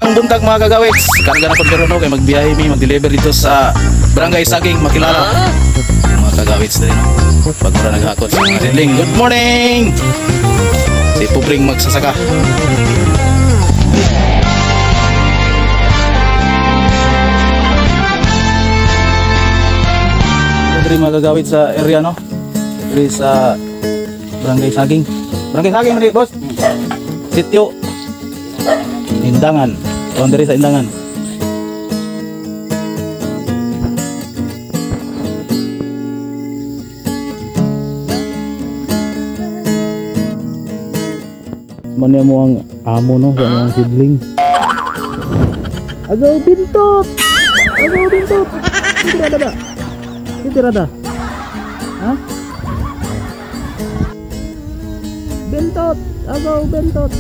Ang buntag mga kagawits, karga na po karon kay magbiyahe mi mag-deliver dito sa Barangay Saging Makilala. Mga kagawits din no. Pag mura naghakot sa mga siling. Good morning. Si Pupring magsasaka. Diri mga kagawits sa area no. Diri sa Barangay Saging. Barangay Saging diri, boss. Sitio Indangan. Boundary sa Indangan. Mano mo ang amo no sa mga sidling. Agaw bintot. Agaw bintot. Tidak ada. Tidak ada. Ha? Bintot. Agaw bintot.